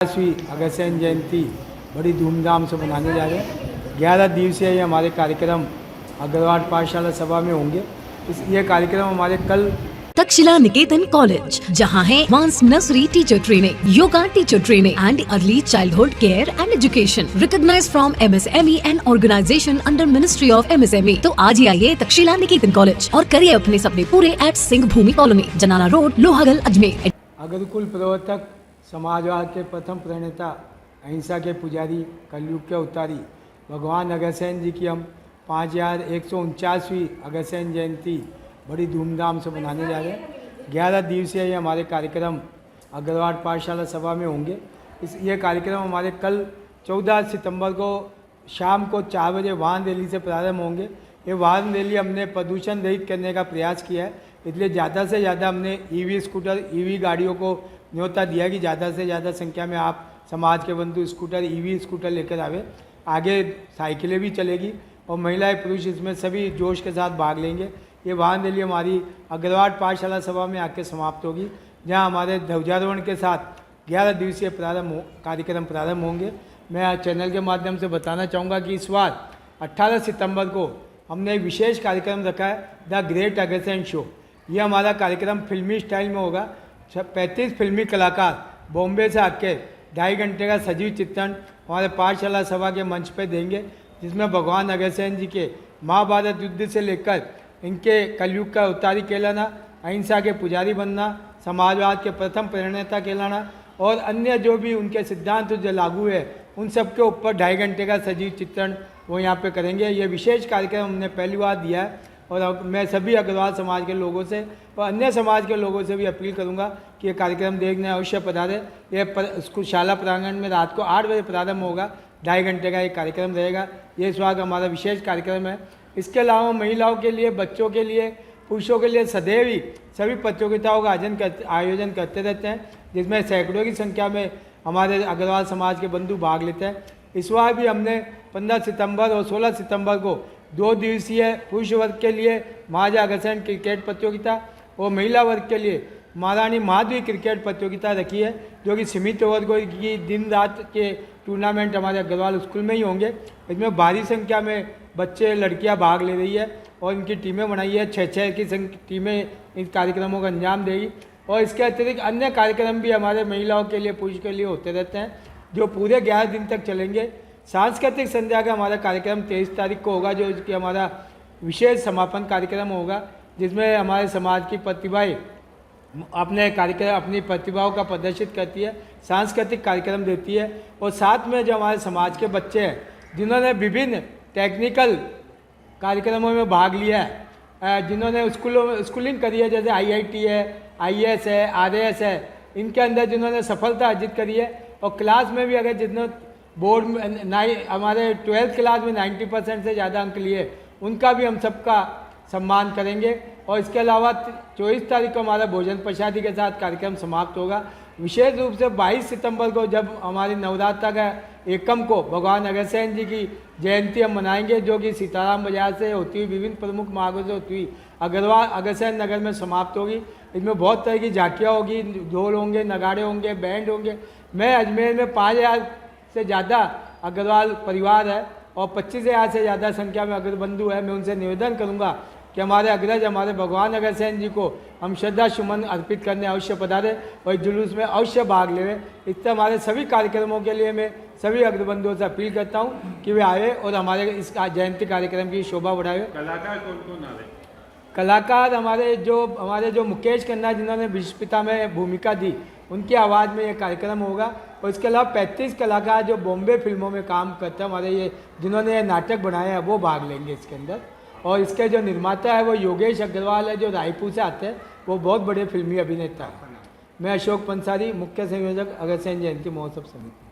5वीं अगस्त्यन जयंती बड़ी धूमधाम से मनाने जा रहे हैं। 11 दिवसीय ये हमारे कार्यक्रम अग्रवाल पाठशाला सभा में होंगे। ये कार्यक्रम हमारे कल तक्षशिला निकेतन कॉलेज, जहां है advance nursery teacher training, yoga teacher training and early childhood care and education, recognised from MSME and organisation under ministry of MSME। तो आज ही आइए तक्षशिला निकेतन कॉलेज और करिए अपने सपने पूरे एट सिंह भूमि कॉलोनी, जनाना रोड, लोहागल, अजमेर। अग्रकुल प्रवर्तक, समाजवाद के प्रथम प्रणेता, अहिंसा के पुजारी, कलयुग के अवतारी भगवान अगस्त्यन जी की हम 5149वीं अगस्त्यन जयंती बड़ी धूमधाम से मनाने जा रहे हैं। 11 दिवसीय ये हमारे कार्यक्रम अग्रवाल पाठशाला सभा में होंगे। ये कार्यक्रम हमारे कल 14 सितंबर को शाम को 4 बजे वाहन रैली से प्रारंभ होंगे। ये वाहन रैली हमने प्रदूषण रहित करने का प्रयास किया है, इसलिए ज़्यादा से ज़्यादा हमने EV स्कूटर, EV गाड़ियों को न्योता दिया कि ज़्यादा से ज़्यादा संख्या में आप समाज के बंधु स्कूटर, EV स्कूटर लेकर आवे। आगे साइकिलें भी चलेगी और महिलाएं पुरुष इसमें सभी जोश के साथ भाग लेंगे। ये वाहन रैली हमारी अग्रवाल पाठशाला सभा में आके समाप्त होगी, जहां हमारे ध्वजारोहण के साथ 11 दिवसीय कार्यक्रम प्रारंभ होंगे। मैं चैनल के माध्यम से बताना चाहूँगा कि इस बार 18 सितंबर को हमने एक विशेष कार्यक्रम रखा है, द ग्रेट अगस्त्यन शो। ये हमारा कार्यक्रम फिल्मी स्टाइल में होगा। 35 फिल्मी कलाकार बॉम्बे से आके 2.5 घंटे का सजीव चित्रण हमारे पाठशाला सभा के मंच पे देंगे, जिसमें भगवान अगस्त्यन जी के महाभारत युद्ध से लेकर इनके कलयुग का अवतारी कहलाना, अहिंसा के पुजारी बनना, समाजवाद के प्रथम प्रणेता कहलाना और अन्य जो भी उनके सिद्धांत जो लागू है उन सब के ऊपर 2.5 घंटे का सजीव चित्रण वो यहाँ पे करेंगे। ये विशेष कार्यक्रम हमने पहली बार दिया है और मैं सभी अग्रवाल समाज के लोगों से और अन्य समाज के लोगों से भी अपील करूंगा कि ये कार्यक्रम देखने अवश्य पधारें। ये शाला प्रांगण में रात को 8 बजे प्रारंभ होगा। 2.5 घंटे का ये कार्यक्रम रहेगा। ये इस बार हमारा विशेष कार्यक्रम है। इसके अलावा महिलाओं के लिए, बच्चों के लिए, पुरुषों के लिए सदैव ही सभी प्रतियोगिताओं का आयोजन करते रहते हैं, जिसमें सैकड़ों की संख्या में हमारे अग्रवाल समाज के बंधु भाग लेते हैं। इस बार भी हमने 15 सितंबर और 16 सितंबर को 2 दिवसीय पुरुष वर्ग के लिए महाराजा अग्रसेन क्रिकेट प्रतियोगिता और महिला वर्ग के लिए महारानी माधवी क्रिकेट प्रतियोगिता रखी है, जो कि सीमित ओवर की दिन रात के टूर्नामेंट हमारे अग्रवाल स्कूल में ही होंगे। इसमें भारी संख्या में बच्चे, लड़कियां भाग ले रही है और इनकी टीमें बनाई है। 6-6 की टीमें इन कार्यक्रमों का अंजाम देगी और इसके अतिरिक्त अन्य कार्यक्रम भी हमारे महिलाओं के लिए, पुरुष के लिए होते रहते हैं, जो पूरे 11 दिन तक चलेंगे। सांस्कृतिक संध्या का हमारा कार्यक्रम 23 तारीख को होगा, जो कि हमारा विशेष समापन कार्यक्रम होगा, जिसमें हमारे समाज की प्रतिभाएं अपनी प्रतिभाओं का प्रदर्शित करती है, सांस्कृतिक कार्यक्रम देती है और साथ में जो हमारे समाज के बच्चे हैं जिन्होंने विभिन्न टेक्निकल कार्यक्रमों में भाग लिया है, जिन्होंने स्कूलिंग करी है, जैसे IIT है, IAS है, RAS है, इनके अंदर जिन्होंने सफलता अर्जित करी है और क्लास में भी अगर जिन्होंने बोर्ड में हमारे 12th क्लास में 90% से ज़्यादा अंक लिए, उनका भी हम सबका सम्मान करेंगे। और इसके अलावा 24 तारीख को हमारा भोजन प्रसादी के साथ कार्यक्रम समाप्त होगा। विशेष रूप से 22 सितंबर को जब हमारी नवरात्र का एकम को भगवान अगस्त्यन जी की जयंती हम मनाएंगे, जो कि सीताराम बाजार से होती हुई विभिन्न प्रमुख मार्गों से होती हुई अग्रवाल अगस्त्यन नगर में समाप्त होगी। इसमें बहुत तरह की झांकियाँ होगी, ढोल होंगे, नगाड़े होंगे, बैंड होंगे। मैं अजमेर में 5000 से ज़्यादा अग्रवाल परिवार है और 25,000 से ज़्यादा संख्या में अग्रबंधु है। मैं उनसे निवेदन करूंगा कि हमारे अग्रज, हमारे भगवान अगस्त्यन जी को हम श्रद्धा सुमन अर्पित करने अवश्य पधारें और इस जुलूस में अवश्य भाग लें। इससे हमारे सभी कार्यक्रमों के लिए मैं सभी अग्रबंधुओं से अपील करता हूँ कि वे आए और हमारे इस जयंती कार्यक्रम की शोभा बढ़ाए। कलाकार कौन कौन आ रहे? कलाकार हमारे जो मुकेश खन्ना, जिन्होंने विश्व पिता में भूमिका दी, उनकी आवाज़ में ये कार्यक्रम होगा। और इसके अलावा 35 कलाकार जो बॉम्बे फिल्मों में काम करते हैं, हमारे ये जिन्होंने ये नाटक बनाए हैं, वो भाग लेंगे इसके अंदर। और इसके जो निर्माता है वो योगेश अग्रवाल है, जो रायपुर से आते हैं, वो बहुत बड़े फिल्मी अभिनेता हैं। मैं अशोक पंसारी, मुख्य संयोजक अगस्त्यन जयंती महोत्सव समिति।